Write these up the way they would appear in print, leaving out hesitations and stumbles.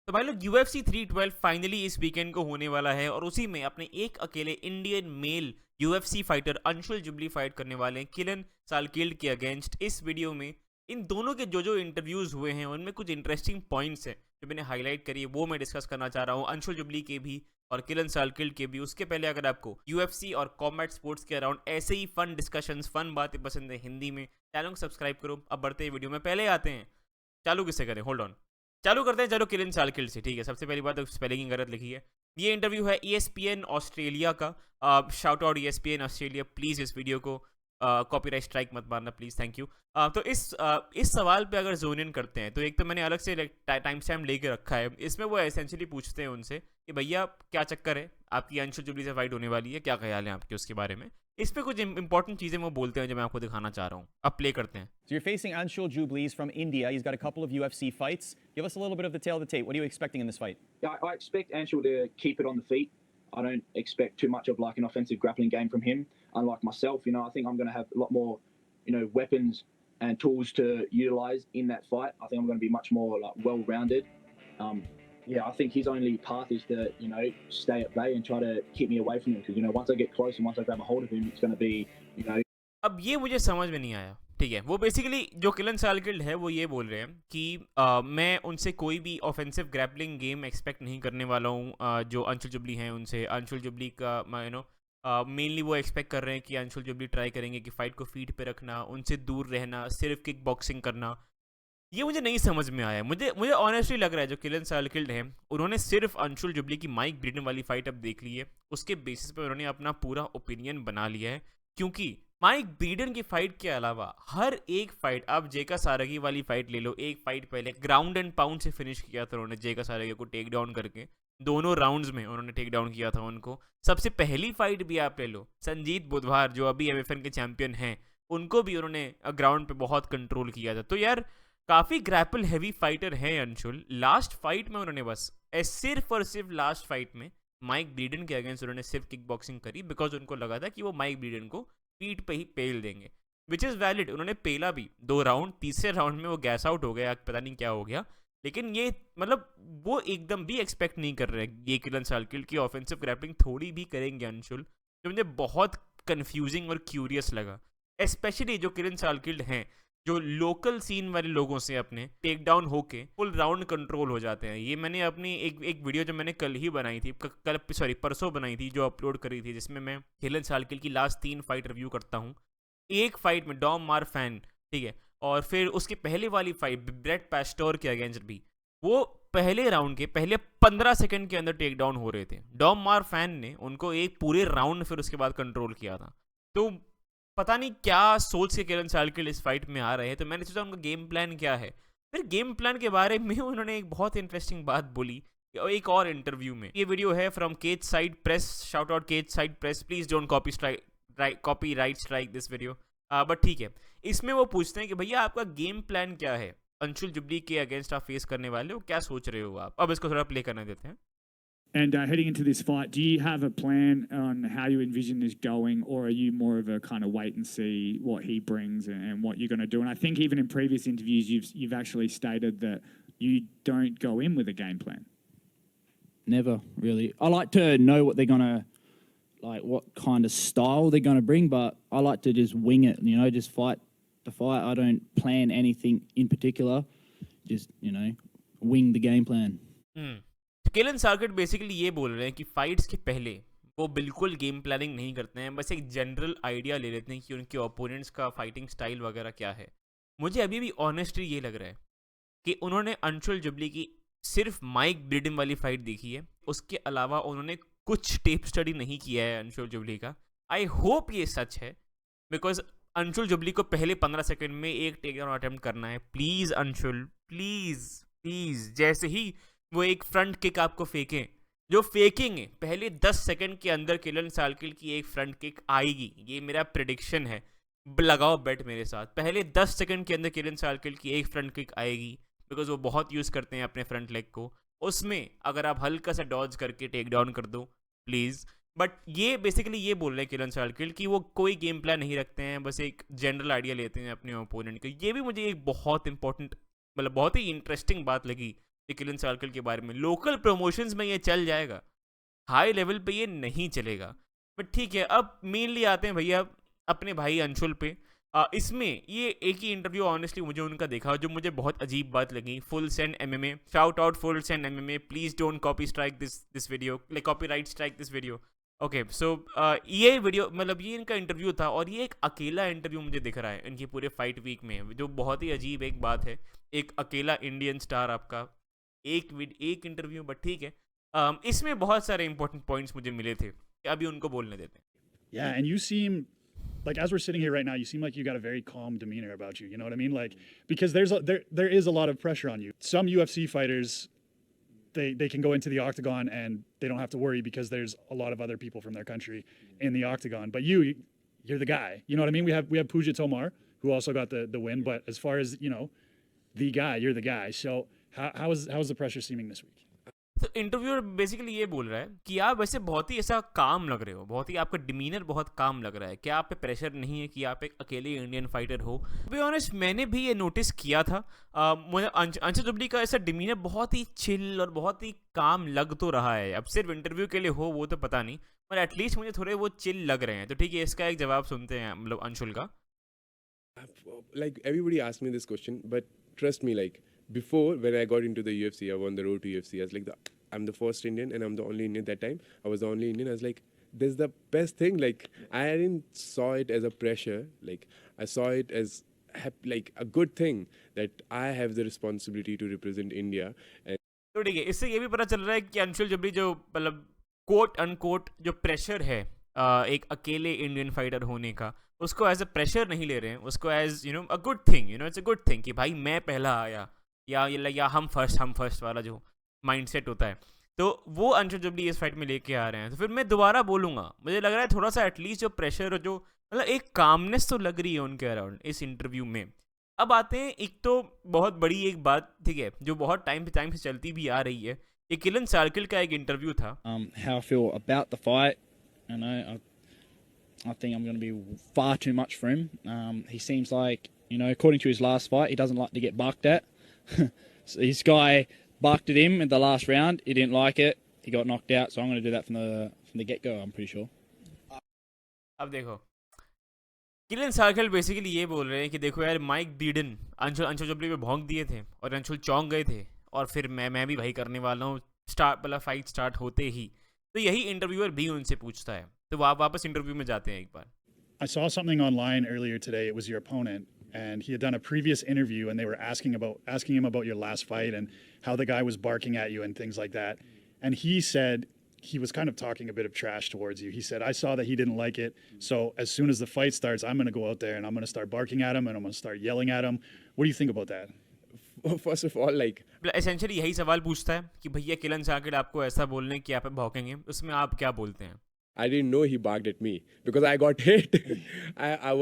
तो भाई लोग UFC 312 फाइनली इस वीकेंड को होने वाला है और उसी में अपने एक अकेले Indian male UFC fighter Anshul Jubli fight करने वाले हैं किलन सालकिल्ड के अगेंस्ट। इस वीडियो में इन दोनों के जो जो इंटरव्यूज हुए हैं उनमें कुछ इंटरेस्टिंग पॉइंट्स हैं जो मैंने हाईलाइट करी है, वो मैं डिस्कस करना चाह रहा हूँ अंशुल जुबली के भी और किलन सालकिल्ड के भी। उसके पहले अगर आपको UFC और कॉम्बैट स्पोर्ट्स के अराउंड ऐसे ही फन डिस्कशंस फन बातें पसंद है हिंदी में, चैनल को सब्सक्राइब करो। अब बढ़ते हैं वीडियो में, पहले आते हैं चालू किससे करें, होल्ड ऑन, चालू करते हैं चलो किलन सालकिल्ड से। ठीक है, सबसे पहली बात तो स्पेलिंग गलत लिखी है। ये इंटरव्यू है ESPN ऑस्ट्रेलिया का। Shout out ESPN Australia, please इस वीडियो को कॉपीराइट स्ट्राइक मत मारना प्लीज़, थैंक यू। तो इस सवाल पे अगर जोन इन करते हैं तो एक तो मैंने अलग से टाइम स्टैम्प लेके रखा है। इसमें वो एसेंशियली पूछते हैं उनसे कि भैया क्या चक्कर है, आपकी अंशुल जुबली से फाइट होने वाली है, क्या ख्याल है आपके उसके बारे में। इस पे कुछ इंपॉर्टेंट चीज़ें वो बोलते हैं जो मैं आपको दिखाना चाह रहा हूँ। अब प्ले करते हैं। So you're facing Anshul Jubilees from India. He's got a couple of UFC fights. Give us a little bit of the tale of the tape. What are you expecting in this fight? Yeah, I expect Anshul to keep it on the feet. I don't expect too much of like an offensive grappling game from him. Unlike myself, I think I'm going to have a lot more, weapons and tools to utilize in that fight. I think I'm going to be much more like well-rounded. Yeah, I think his only path is to, stay at bay and try to keep me away from him. Because once I get close and once I grab a hold of him, it's going to be, अब ये मुझे समझ में नहीं आया। ठीक है, वो बेसिकली जो किलन सालकिल्ड है वो ये बोल रहे हैं कि मैं उनसे कोई भी ऑफेंसिव ग्रैपलिंग गेम एक्सपेक्ट नहीं करने वाला हूँ। जो अंशुल जुबली हैं उनसे अंशुल जुबली का मेनली वो एक्सपेक्ट कर रहे हैं कि अंशुल जुबली ट्राई करेंगे कि फाइट को फीट पे रखना, उनसे दूर रहना, सिर्फ किक बॉक्सिंग करना। ये मुझे नहीं समझ में आया। मुझे मुझे ऑनेस्टली लग रहा है जो किलन सालकिल्ड हैं उन्होंने सिर्फ अंशुल जुबली की माइक ब्रीडन वाली फाइट अब देख ली है, उसके बेसिस पे उन्होंने अपना पूरा ओपिनियन बना लिया है। क्योंकि माइक ब्रीडन की फाइट के अलावा हर एक फाइट, आप जेका सारगी वाली फाइट ले लो, एक फाइट पहले ग्राउंड एंड पाउंड से फिनिश किया था उन्होंने जेका सारगी को टेक डाउन करके, दोनों राउंड्स में उन्होंने टेक डाउन किया था उनको। सबसे पहली फाइट भी आप ले लो, संजीत बुधवार जो अभी MFN के चैंपियन हैं, उनको भी उन्होंने ग्राउंड पे बहुत कंट्रोल किया था। तो यार काफ़ी ग्रैपल हैवी फाइटर हैं अंशुल। लास्ट फाइट में उन्होंने बस सिर्फ और सिर्फ लास्ट फाइट में माइक ब्रीडन के अगेंस्ट उन्होंने सिर्फ किक बॉक्सिंग करी, बिकॉज उनको लगा था कि वो माइक ब्रीडन को पीठ पे ही पेल देंगे, विच इज़ वैलिड। उन्होंने पेला भी 2 राउंड, तीसरे राउंड में वो गैस आउट हो गया, पता नहीं क्या हो गया। लेकिन ये वो एकदम भी एक्सपेक्ट नहीं कर रहे ये किलन सालकिल्ड की ऑफेंसिव ग्रैपलिंग थोड़ी भी करेंगे अंशुल, जो मुझे बहुत कंफ्यूजिंग और क्यूरियस लगा। स्पेशली जो किलन सालकिल्ड हैं जो लोकल सीन वाले लोगों से अपने टेक डाउन होके फुल राउंड कंट्रोल हो जाते हैं। ये मैंने अपनी एक वीडियो जो मैंने कल ही बनाई थी, परसों बनाई थी, जो अपलोड करी थी, जिसमें मैं किलन सालकिल्ड की लास्ट 3 फाइट रिव्यू करता हूँ। एक फाइट में डॉम मार फैन, ठीक है, और फिर उसकी पहले वाली फाइट ब्रेट पैस्टोर के अगेंस्ट भी, वो पहले राउंड के पहले 15 सेकंड के अंदर टेक डाउन हो रहे थे। डॉम मार फैन ने उनको एक पूरे राउंड फिर उसके बाद कंट्रोल किया था। तो पता नहीं क्या सोच के किलन सालकिल्ड इस फाइट में आ रहे हैं। तो मैंने सोचा उनका गेम प्लान क्या है। फिर गेम प्लान के बारे में उन्होंने एक बहुत इंटरेस्टिंग बात बोली एक और इंटरव्यू में। ये वीडियो है from Cage Side Press, shout out Cage Side Press, please don't copy right strike this video. But ठीक है, इसमें वो पूछते हैं कि भैया आपका गेम प्लान क्या है, अंशुल जुबली के अगेंस्ट आप फेस करने वाले हो, क्या सोच रहे हो आप। अब इसको थोड़ा प्ले करने देते हैं। And heading into this fight, do you have a plan on how you envision this going, or are you more of a kind of wait and see what he brings and what you're going to do? And I think even in previous interviews, you've actually stated that you don't go in with a game plan. Never really. I like to know what they're going to, like what kind of style they're going to bring, but I like to just wing it, just fight the fight. I don't plan anything in particular, just, wing the game plan. किलन सालकिल्ड basically ये बोल रहे हैं कि fights के पहले वो बिल्कुल गेम प्लानिंग नहीं करते हैं, बस एक जनरल आइडिया ले लेते हैं कि उनके ओपोनेंट्स का फाइटिंग स्टाइल वगैरह क्या है। मुझे अभी भी ऑनेस्टली ये लग रहा है कि उन्होंने अंशुल जुबली की सिर्फ माइक ब्रीडन वाली फाइट देखी है, उसके अलावा उन्होंने कुछ टेप स्टडी नहीं किया है अंशुल जुबली का। आई होप ये सच है, बिकॉज अंशुल जुबली को पहले 15 सेकेंड में एक टेक डाउन अटेम्प्ट करना है। प्लीज़ अंशुल, प्लीज़ जैसे ही वो एक फ्रंट किक आपको फेंकें, जो फेंकेंगे पहले 10 सेकंड के अंदर किलन सालकिल्ड की एक फ्रंट किक आएगी, ये मेरा प्रेडिक्शन है। लगाओ बेट मेरे साथ, पहले 10 सेकंड के अंदर किलन सालकिल्ड की एक फ्रंट किक आएगी, बिकॉज वो बहुत यूज़ करते हैं अपने फ्रंट लेग को। उसमें अगर आप हल्का सा डॉज करके टेक डाउन कर दो प्लीज़। बट ये बेसिकली ये बोल रहे हैं किलन सालकिल्ड कि वो कोई गेम प्लान नहीं रखते हैं, बस एक जनरल आइडिया लेते हैं अपने ओपोनेंट का। ये भी मुझे एक बहुत इंपॉर्टेंट बहुत ही इंटरेस्टिंग बात लगी ये किलन सर्कल के बारे में, लोकल प्रमोशंस में ये चल जाएगा, हाई लेवल पे ये नहीं चलेगा। बट ठीक है, अब मेनली आते हैं भैया अपने भाई अंशुल पे। इसमें ये एक ही इंटरव्यू ऑनेस्टली मुझे उनका देखा जो मुझे बहुत अजीब बात लगी। Full send MMA, shout out full send MMA, please don't copy strike this video, like copyright strike this video. Okay so ये वीडियो मतलब ये इनका इंटरव्यू था, और ये एक अकेला इंटरव्यू मुझे दिख रहा है इनकी पूरे फाइट वीक में, जो बहुत ही अजीब एक बात है। एक अकेला इंडियन स्टार आपका एक इंटरव्यू, बट ठीक है। इसमें बहुत सारे इंपॉर्टेंट पॉइंट्स मुझे मिले थे, अभी उनको बोलने देते हैं। Yeah, and you seem like, as we're sitting here right now, you seem like you got a very calm demeanor about you. You know what I mean? Like, because there is a lot of pressure on you. Some UFC fighters, they can go into the octagon and they don't have to worry because there's a lot of other people from their country in the octagon. But you're the guy. You know what I mean? We have Puja Tomar, who also got the win. But as far as the guy, you're the guy. So how's the pressure seeming this week? तो interviewer basically ये बोल रहा है कि आप वैसे बहुत ही ऐसा काम लग रहे हो, बहुत ही आपका डिमीनर बहुत काम लग रहा है, क्या आप पे प्रेशर नहीं है कि आप एक अकेले इंडियन फाइटर हो। टू बी ऑनेस्ट मैंने भी ये नोटिस किया था। मुझे अंशुल जुबली का ऐसा डिमीनर बहुत ही चिल और बहुत ही काम लग तो रहा है। अब सिर्फ इंटरव्यू के लिए हो वो तो पता नहीं, पर एटलीस्ट मुझे थोड़े वो चिल लग रहे हैं। तो ठीक है, इसका एक जवाब सुनते हैं मतलब अंशुल का। Like everybody asked me this question, but trust me, like before when I got into the UFC, I won the road to UFC. I was like, I'm the first Indian and I'm the only Indian that time. I was the only Indian. I was like, this is the best thing. Like I didn't saw it as a pressure. Like I saw it as like a good thing that I have the responsibility to represent India. And तो ठीक है, इससे ये भी पता चल रहा है कि अंशुल जुबली जो मतलब कोट अनकोट जो प्रेशर है एक अकेले इंडियन फाइटर होने का, उसको एज अ प्रेशर नहीं ले रहे हैं, उसको as a good thing, it's a good thing कि भाई मैं पहला आया या हम फर्स्ट वाला जो माइंडसेट होता है, तो वो अंशुल जुबली इस फाइट में लेके आ रहे हैं। तो फिर मैं दोबारा बोलूँगा, मुझे लग रहा है थोड़ा सा एटलीस्ट जो प्रेशर और जो मतलब एक कामनेस तो लग रही है उनके अराउंड इस इंटरव्यू में। अब आते हैं एक तो बहुत बड़ी एक बात, ठीक है, जो बहुत टाइम से चलती भी आ रही है। ये किलन सर्कल का एक इंटरव्यू था। How I feel about the fight, I think I'm going to be far too much for him. He seems like, according to his last fight, he doesn't like to get barked at. So this guy barked at him in the last round. He didn't like it. He got knocked out. So I'm going to do that from the get-go, I'm pretty sure. अब देखो, kiln circle basically ये बोल रहे हैं कि देखो यार, mic Beadon Anshul jubilee पे भौंक दिए थे और अंशुल चौंक गए थे, और फिर मैं भी वही करने वाला हूँ फाइट स्टार्ट होते ही। तो यही इंटरव्यूअर भी उनसे पूछता है। तो वापस इंटरव्यू में जाते हैं एक बार। I saw something online earlier today. It was your opponent, and he had done a previous interview, and they were asking him about your last fight and how the guy was barking at you and things like that. And he said he was kind of talking a bit of trash towards you. He said, I saw that he didn't like it, so as soon as the fight starts, I'm going to go out there and I'm going to start barking at him and I'm going to start yelling at him. What do you think about that? first of all, like essentially यही सवाल पूछता है कि भैया kiln circle आपको ऐसा बोलने कि आप भौंकेंगे, उसमें आप क्या बोलते हैं? I didn't know he barked at me because I got hit. I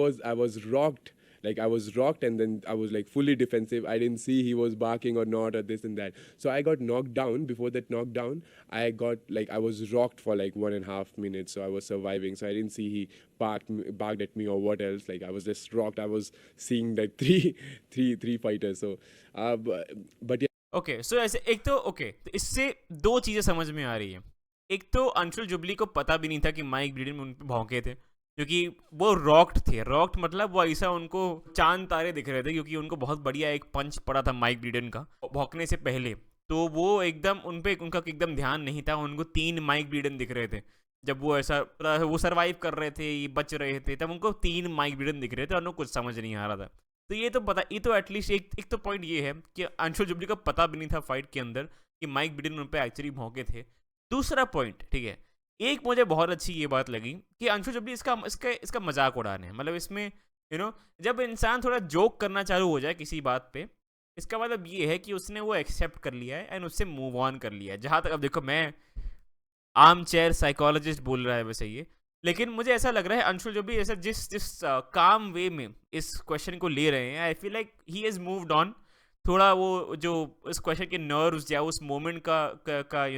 was rocked. Like I was rocked and then I was like fully defensive. I didn't see he was barking or not or this and that. So I got knocked down. Before that knockdown, I was rocked for like 1.5 minutes. So I was surviving. So I didn't see he barked at me or what else. Like I was just rocked. I was seeing like three fighters. So, but yeah. Okay so ऐसे एक तो तो इससे दो चीज़ें समझ में आ रही है। एक तो अंशुल जुबली को पता भी नहीं था कि माइक ब्रीडन में उन पे भौंके थे, क्योंकि वो रॉक्ड थे। रॉक्ड मतलब वो ऐसा उनको चांद तारे दिख रहे थे, क्योंकि उनको बहुत बढ़िया एक पंच पड़ा था माइक ब्रीडन का भौंकने से पहले। तो वो एकदम उनका एकदम ध्यान नहीं था। उनको 3 माइक ब्रीडन दिख रहे थे जब वो ऐसा वो सर्वाइव कर रहे थे, ये बच रहे थे, तब उनको 3 माइक ब्रीडन दिख रहे थे और उनको कुछ समझ नहीं आ रहा था। तो ये तो एटलीस्ट एक तो पॉइंट ये है कि अंशुल जुबली को पता भी नहीं था फाइट के अंदर कि माइक ब्रीडन उन पे एक्चुअली भौंके थे। दूसरा पॉइंट, ठीक है, एक मुझे बहुत अच्छी ये बात लगी कि अंशुल जुबली इसका मजाक उड़ाने हैं। मतलब इसमें जब इंसान थोड़ा जोक करना चालू हो जाए किसी बात पे, इसका मतलब ये है कि उसने वो एक्सेप्ट कर लिया है एंड उससे मूव ऑन कर लिया है। जहाँ तक अब देखो, मैं आर्म चेयर साइकोलॉजिस्ट बोल रहा है वैसे ये, लेकिन मुझे ऐसा लग रहा है अंशुल जुबली ऐसा जिस काम वे में इस क्वेश्चन को ले रहे हैं, I feel like he has moved on. थोड़ा वो जो इस क्वेश्चन के नर्व्स या उस मोमेंट का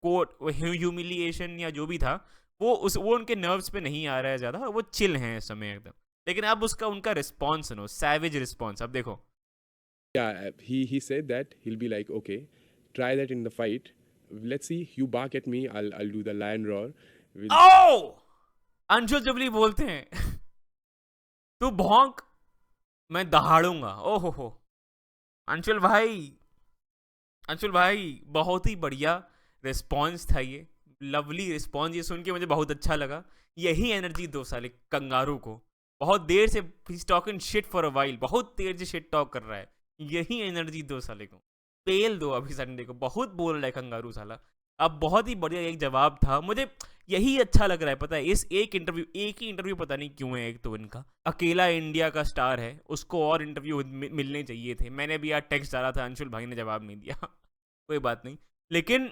कोट ह्यूमिलिएशन या जो भी था, वो उनके नर्व्स पे नहीं आ रहा है ज़्यादा, वो चिल हैं इस समय एकदम। लेकिन अब उनका रिस्पॉन्स सैवेज रिस्पॉन्स। अब देखो, Yeah, he said that he'll be like, okay, try that in the fight. Let's see. You bark at me, I'll do the lion roar. ओ अंशुल जबली बोलते हैं तू भौंक मैं दहाड़ूंगा। ओहो हो अंशुल भाई बहुत ही बढ़िया रिस्पॉन्स था ये, लवली रिस्पॉन्स, ये सुन के मुझे बहुत अच्छा लगा। यही एनर्जी दो साले कंगारू को। बहुत देर से talking shit for a while, बहुत देर से शिट टॉक कर रहा है। यही एनर्जी दो साले को, पेल दो अभी संडे को। बहुत बोल रहा है कंगारू साला। अब बहुत ही बढ़िया एक जवाब था, मुझे यही अच्छा लग रहा है। पता है इस एक ही इंटरव्यू पता नहीं क्यों है, एक तो इनका अकेला इंडिया का स्टार है, उसको और इंटरव्यू मिलने चाहिए थे। मैंने भी यार टेक्स्ट डाला था, अंशुल भाई ने जवाब नहीं दिया कोई बात नहीं। लेकिन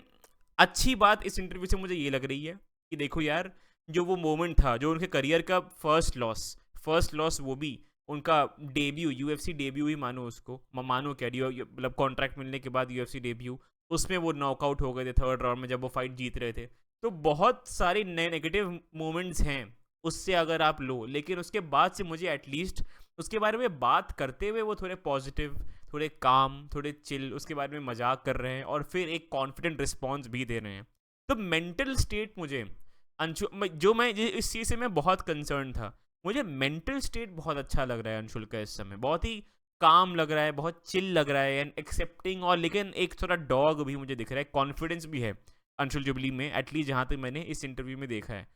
अच्छी बात इस इंटरव्यू से मुझे ये लग रही है कि देखो यार, जो वो मोमेंट था, जो उनके करियर का फर्स्ट लॉस, वो भी उनका डेब्यू, यूएफसी डेब्यू ही मानो उसको, मानो क्या मतलब कॉन्ट्रैक्ट मिलने के बाद यूएफसी डेब्यू, उसमें वो नॉकआउट हो गए थे थर्ड राउंड में जब वो फाइट जीत रहे थे। तो बहुत सारे नए नेगेटिव मोमेंट्स हैं उससे अगर आप लो, लेकिन उसके बाद से मुझे एटलीस्ट उसके बारे में बात करते हुए वो थोड़े पॉजिटिव, थोड़े काम, थोड़े चिल, उसके बारे में मजाक कर रहे हैं और फिर एक कॉन्फिडेंट रिस्पॉन्स भी दे रहे हैं। तो मेंटल स्टेट मुझे इस चीज़ से मैं बहुत कंसर्न था, मुझे मेंटल स्टेट बहुत अच्छा लग रहा है अंशुल का इस समय। बहुत ही काम लग रहा है, बहुत चिल लग रहा है एंड एक्सेप्टिंग, और लेकिन एक थोड़ा डॉग भी मुझे दिख रहा है, कॉन्फिडेंस भी है अंशुल जुबली में, एटलीस्ट जहाँ तक मैंने इस इंटरव्यू में देखा है।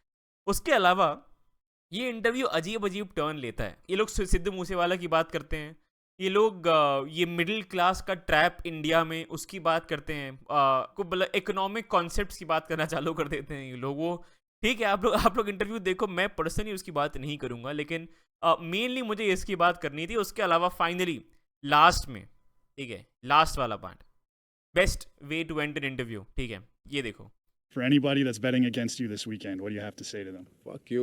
उसके अलावा ये इंटरव्यू अजीब टर्न लेता है। ये लोग सिद्धू मूसेवाला की बात करते हैं, ये लोग ये मिडिल क्लास का ट्रैप इंडिया में उसकी बात करते हैं, मतलब इकोनॉमिक कॉन्सेप्ट्स की बात करना चालू कर देते हैं ये लोग। वो ठीक है, आप लोग इंटरव्यू देखो, मैं पर्सनली उसकी बात नहीं करूंगा, लेकिन मेनली मुझे इसकी बात करनी थी। उसके अलावा फाइनली लास्ट में, ठीक है, लास्ट वाला part, best way to end an interview, ठीक है, ये देखो। For anybody that's betting against you this weekend, what do you have to say to them? Fuck you.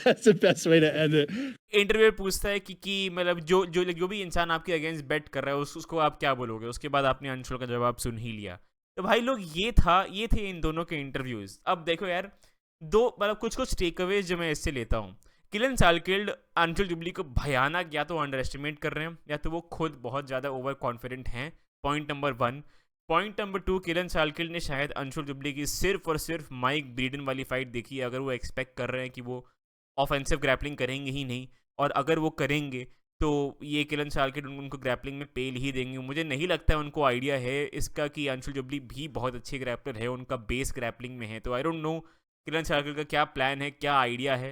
That's the best way to end it. Interview पूछता है कि मतलब जो भी इंसान आपके अगेंस्ट बेट कर रहा है उसको आप क्या बोलोगे। उसके बाद आपने अंशुल का जवाब सुन ही लिया। तो भाई लोग ये थे इन दोनों के इंटरव्यूज। अब देखो यार, दो मतलब कुछ टेक अवेज जो मैं इससे लेता हूँ। किलन सालकिल्ड अंशुल जुबली को भयानक या तो अंडर एस्टिमेट कर रहे हैं या तो वो खुद बहुत ज़्यादा ओवर कॉन्फिडेंट हैं, पॉइंट नंबर 1। पॉइंट नंबर 2, किलन सालकिल्ड ने शायद अंशुल जुबली की सिर्फ और सिर्फ माइक ब्रीडन वाली फाइट देखी है। अगर वो एक्सपेक्ट कर रहे हैं कि वो ऑफेंसिव ग्रैपलिंग करेंगे ही नहीं, और अगर वो करेंगे तो ये किलन सालकिल्ड उनको ग्रैपलिंग में पेल ही देंगे। मुझे नहीं लगता है उनको आइडिया है इसका कि अंशुल जुबली भी बहुत अच्छे ग्रैपलर है, उनका बेस ग्रैपलिंग में है। तो आई डोंट नो किलन सालकिल्ड का क्या प्लान है, क्या आइडिया है,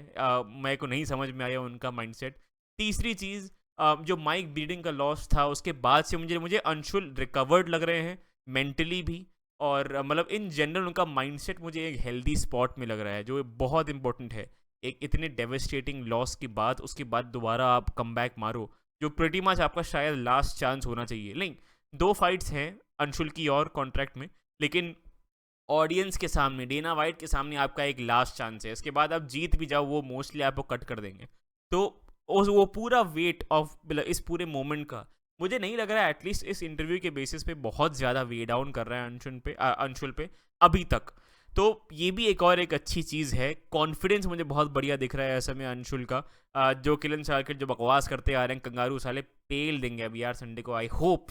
मेरे को नहीं समझ में आया उनका माइंडसेट। तीसरी चीज़, जो माइक ब्रीडिंग का लॉस था उसके बाद से मुझे अंशुल रिकवर्ड लग रहे हैं मेंटली भी, और मतलब इन जनरल उनका माइंडसेट मुझे एक हेल्दी स्पॉट में लग रहा है, जो बहुत इंपॉर्टेंट है। एक इतने डेविस्टेटिंग लॉस के बाद उसके बाद दोबारा आप कमबैक मारो, जो प्रीटी मच आपका शायद लास्ट चांस होना चाहिए। नहीं, 2 फाइट्स हैं अंशुल की और कॉन्ट्रैक्ट में, लेकिन ऑडियंस के सामने, डेना वाइट के सामने आपका एक लास्ट चांस है। इसके बाद आप जीत भी जाओ, वो मोस्टली आपको कट कर देंगे। तो वो पूरा वेट ऑफ इस पूरे मोमेंट का मुझे नहीं लग रहा है एटलीस्ट इस इंटरव्यू के बेसिस पे बहुत ज़्यादा वे डाउन कर रहा है अंशुल पे अभी तक। तो ये भी एक अच्छी चीज़ है। कॉन्फिडेंस मुझे बहुत बढ़िया दिख रहा है ऐसे में अंशुल का। जो किलन सालकिल्ड जो बकवास करते आ रहे हैं, कंगारू साले पेल देंगे अभी यार संडे को। आई होप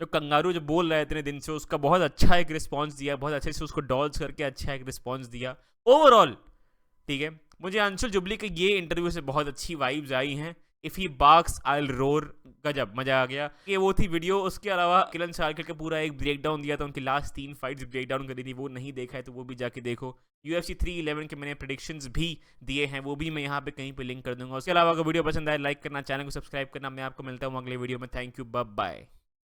जो कंगारू जो बोल रहा है इतने दिन से, उसका बहुत अच्छा एक रिस्पॉन्स दिया, बहुत अच्छे से उसको डॉल्स करके अच्छा एक रिस्पॉन्स दिया ओवरऑल। ठीक है, मुझे अंशुल जुबली के ये इंटरव्यू से बहुत अच्छी वाइब्स आई हैं। If he box I roar, गजब मजा आ गया। ये वो थी वीडियो। उसके अलावा किलन सालकिल्ड का पूरा एक ब्रेक डाउन दिया था, उनकी लास्ट 3 फाइट्स ब्रेक डाउन करी थी, वो नहीं देखा है तो वो भी जाके देखो। UFC 311 के मैंने प्रेडिक्शंस भी दिए हैं, वो भी मैं यहाँ पे कहीं पे लिंक कर दूंगा। उसके अलावा अगर वीडियो पसंद आए लाइक करना, चैनल को सब्सक्राइब करना। मैं आपको मिलता हूँ अगले वीडियो में। Thank you, bye bye.